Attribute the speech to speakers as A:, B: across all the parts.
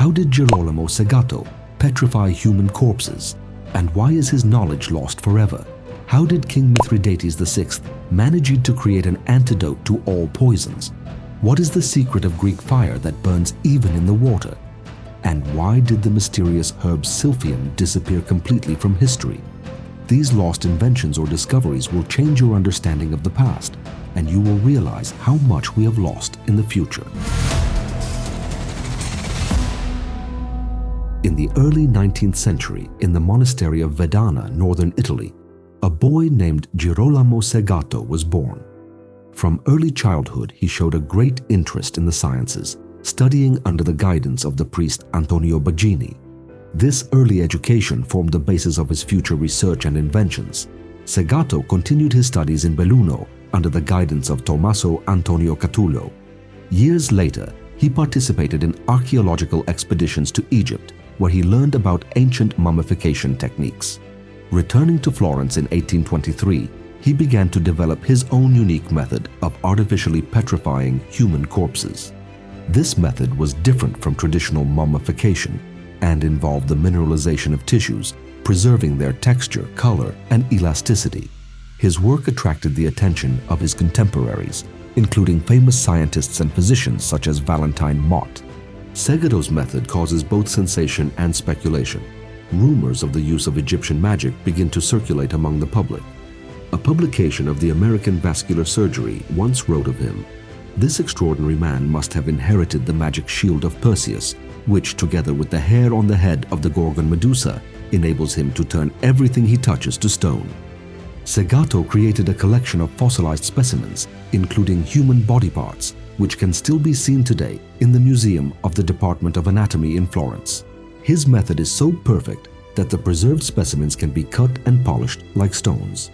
A: How did Girolamo Segato petrify human corpses? And why is his knowledge lost forever? How did King Mithridates VI manage to create an antidote to all poisons? What is the secret of Greek fire that burns even in the water? And why did the mysterious Herb Silphium disappear completely from history? These lost inventions or discoveries will change your understanding of the past, and you will realize how much we have lost in the future. In the early 19th century, in the monastery of Vedana, northern Italy, a boy named Girolamo Segato was born. From early childhood, he showed a great interest in the sciences, studying under the guidance of the priest Antonio Baggini. This early education formed the basis of his future research and inventions. Segato continued his studies in Belluno under the guidance of Tommaso Antonio Catullo. Years later, he participated in archaeological expeditions to Egypt, where he learned about ancient mummification techniques. Returning to Florence in 1823, he began to develop his own unique method of artificially petrifying human corpses. This method was different from traditional mummification and involved the mineralization of tissues, preserving their texture, color, and elasticity. His work attracted the attention of his contemporaries, including famous scientists and physicians such as Valentine Mott. Segato's method causes both sensation and speculation. Rumors of the use of Egyptian magic begin to circulate among the public. A publication of the American Vascular Surgery once wrote of him, "This extraordinary man must have inherited the magic shield of Perseus, which, together with the hair on the head of the Gorgon Medusa, enables him to turn everything he touches to stone." Segato created a collection of fossilized specimens, including human body parts, which can still be seen today in the Museum of the Department of Anatomy in Florence. His method is so perfect that the preserved specimens can be cut and polished like stones.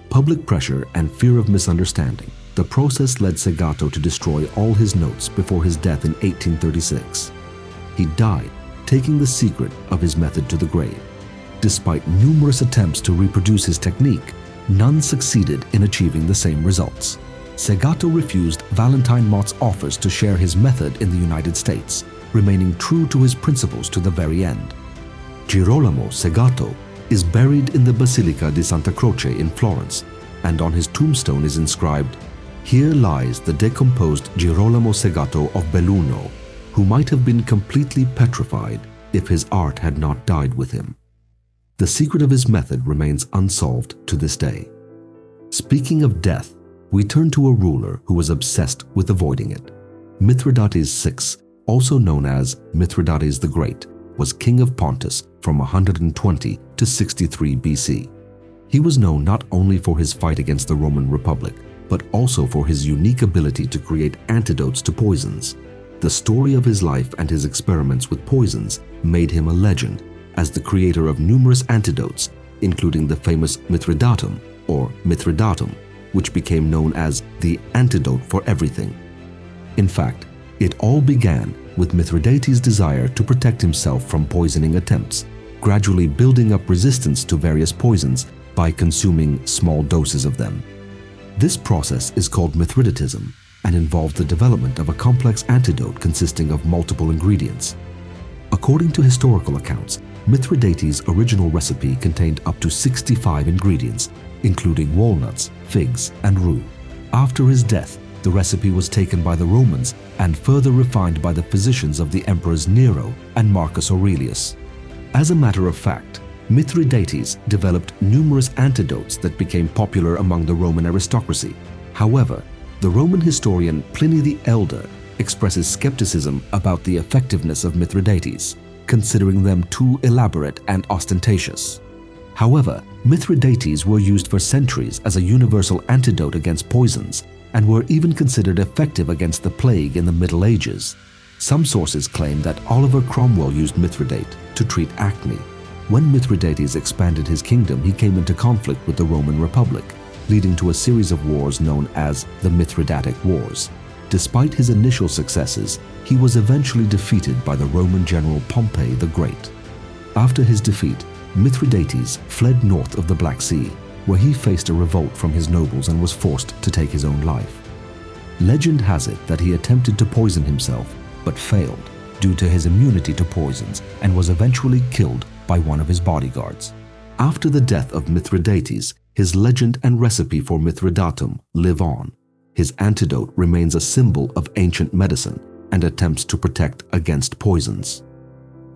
A: Public pressure and fear of misunderstanding. The process led Segato to destroy all his notes before his death in 1836. He died, taking the secret of his method to the grave. Despite numerous attempts to reproduce his technique, none succeeded in achieving the same results. Segato refused Valentine Mott's offers to share his method in the United States, remaining true to his principles to the very end. Girolamo Segato is buried in the Basilica di Santa Croce in Florence, and on his tombstone is inscribed, "Here lies the decomposed Girolamo Segato of Belluno, who might have been completely petrified if his art had not died with him." The secret of his method remains unsolved to this day. Speaking of death, we turn to a ruler who was obsessed with avoiding it. Mithridates VI, also known as Mithridates the Great, was king of Pontus from 120 to 63 BC. He was known not only for his fight against the Roman Republic, but also for his unique ability to create antidotes to poisons. The story of his life and his experiments with poisons made him a legend as the creator of numerous antidotes, including the famous Mithridatum or Mithridatum, which became known as the antidote for everything. In fact, it all began with Mithridates' desire to protect himself from poisoning attempts, gradually building up resistance to various poisons by consuming small doses of them. This process is called Mithridatism and involved the development of a complex antidote consisting of multiple ingredients. According to historical accounts, Mithridates' original recipe contained up to 65 ingredients, including walnuts, figs, and rue. After his death, the recipe was taken by the Romans and further refined by the physicians of the emperors Nero and Marcus Aurelius. As a matter of fact, Mithridates developed numerous antidotes that became popular among the Roman aristocracy. However, the Roman historian Pliny the Elder expresses skepticism about the effectiveness of Mithridates, considering them too elaborate and ostentatious. However, Mithridates were used for centuries as a universal antidote against poisons and were even considered effective against the plague in the Middle Ages. Some sources claim that Oliver Cromwell used Mithridate to treat acne. When Mithridates expanded his kingdom, he came into conflict with the Roman Republic, leading to a series of wars known as the Mithridatic Wars. Despite his initial successes, he was eventually defeated by the Roman general Pompey the Great. After his defeat, Mithridates fled north of the Black Sea, where he faced a revolt from his nobles and was forced to take his own life. Legend has it that he attempted to poison himself, but failed. due to his immunity to poisons and was eventually killed by one of his bodyguards. After the death of Mithridates, his legend and recipe for Mithridatum live on. His antidote remains a symbol of ancient medicine and attempts to protect against poisons.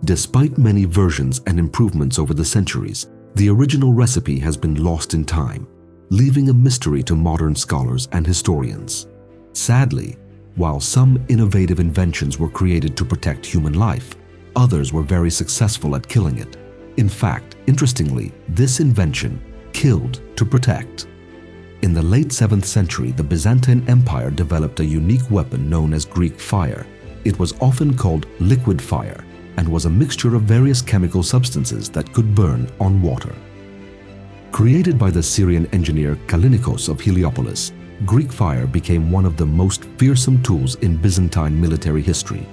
A: Despite many versions and improvements over the centuries, the original recipe has been lost in time, leaving a mystery to modern scholars and historians. Sadly, while some innovative inventions were created to protect human life, others were very successful at killing it. In fact, interestingly, this invention killed to protect. In the late 7th century, the Byzantine Empire developed a unique weapon known as Greek fire. It was often called liquid fire and was a mixture of various chemical substances that could burn on water. Created by the Syrian engineer Kallinikos of Heliopolis, Greek fire became one of the most fearsome tools in Byzantine military history.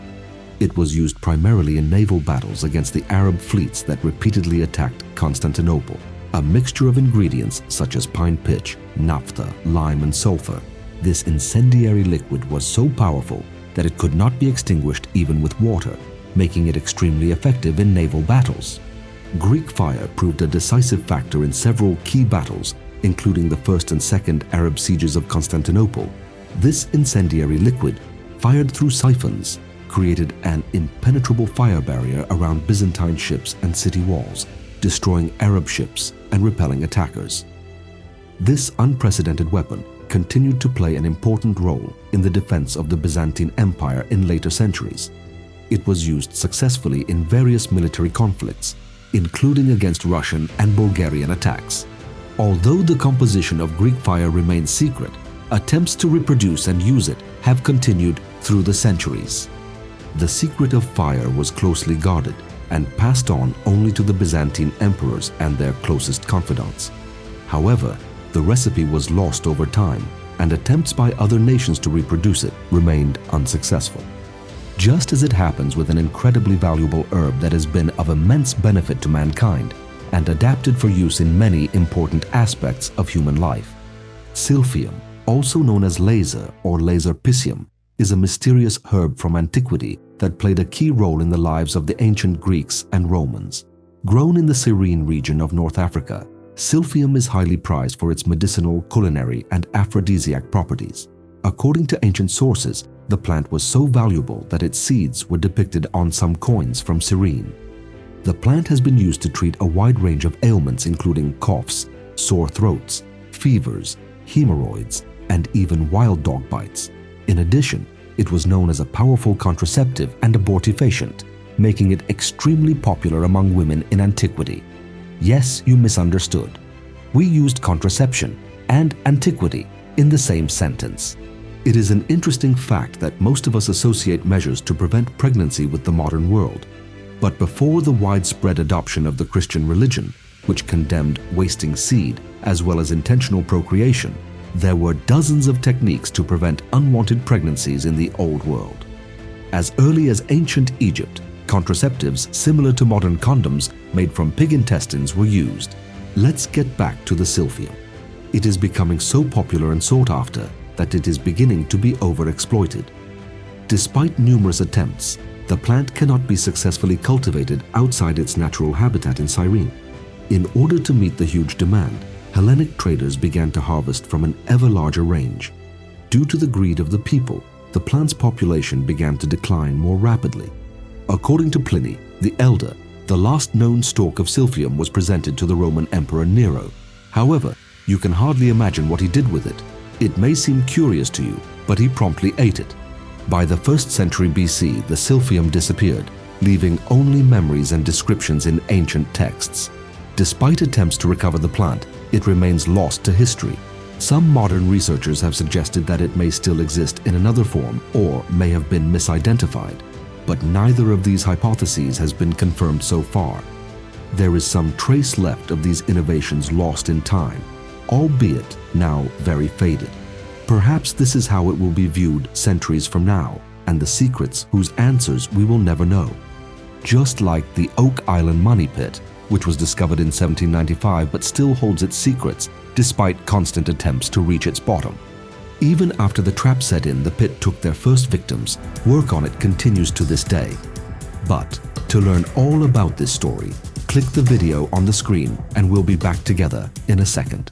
A: It was used primarily in naval battles against the Arab fleets that repeatedly attacked Constantinople. A mixture of ingredients such as pine pitch, naphtha, lime, and sulfur. This incendiary liquid was so powerful that it could not be extinguished even with water, making it extremely effective in naval battles. Greek fire proved a decisive factor in several key battles, including the First and Second Arab sieges of Constantinople. This incendiary liquid, fired through siphons, created an impenetrable fire barrier around Byzantine ships and city walls, destroying Arab ships and repelling attackers. This unprecedented weapon continued to play an important role in the defense of the Byzantine Empire in later centuries. It was used successfully in various military conflicts, including against Russian and Bulgarian attacks. Although the composition of Greek fire remains secret, attempts to reproduce and use it have continued through the centuries. The secret of fire was closely guarded and passed on only to the Byzantine emperors and their closest confidants. However, the recipe was lost over time, and attempts by other nations to reproduce it remained unsuccessful. Just as it happens with an incredibly valuable herb that has been of immense benefit to mankind and adapted for use in many important aspects of human life. Silphium, also known as laser or Piscium, is a mysterious herb from antiquity that played a key role in the lives of the ancient Greeks and Romans. Grown in the Cyrene region of North Africa, Silphium is highly prized for its medicinal, culinary, and aphrodisiac properties. According to ancient sources, the plant was so valuable that its seeds were depicted on some coins from Cyrene. The plant has been used to treat a wide range of ailments including coughs, sore throats, fevers, hemorrhoids, and even wild dog bites. In addition, it was known as a powerful contraceptive and abortifacient, making it extremely popular among women in antiquity. Yes, you misunderstood. We used contraception and antiquity in the same sentence. It is an interesting fact that most of us associate measures to prevent pregnancy with the modern world. But before the widespread adoption of the Christian religion, which condemned wasting seed as well as intentional procreation, there were dozens of techniques to prevent unwanted pregnancies in the Old World. As early as ancient Egypt, contraceptives similar to modern condoms made from pig intestines were used. Let's get back to the Silphium. It is becoming so popular and sought after that it is beginning to be overexploited. Despite numerous attempts, the plant cannot be successfully cultivated outside its natural habitat in Cyrene. In order to meet the huge demand, Hellenic traders began to harvest from an ever larger range. Due to the greed of the people, the plant's population began to decline more rapidly. According to Pliny the Elder, the last known stalk of Silphium was presented to the Roman Emperor Nero. However, you can hardly imagine what he did with it. It may seem curious to you, but he promptly ate it. By the 1st century BC, the Silphium disappeared, leaving only memories and descriptions in ancient texts. Despite attempts to recover the plant, it remains lost to history. Some modern researchers have suggested that it may still exist in another form or may have been misidentified, but neither of these hypotheses has been confirmed so far. There is some trace left of these innovations lost in time, albeit now very faded. Perhaps this is how it will be viewed centuries from now, and the secrets whose answers we will never know. Just like the Oak Island money pit, which was discovered in 1795 but still holds its secrets despite constant attempts to reach its bottom. Even after the trap set in, the pit took their first victims. Work on it continues to this day. But to learn all about this story, click the video on the screen and we'll be back together in a second.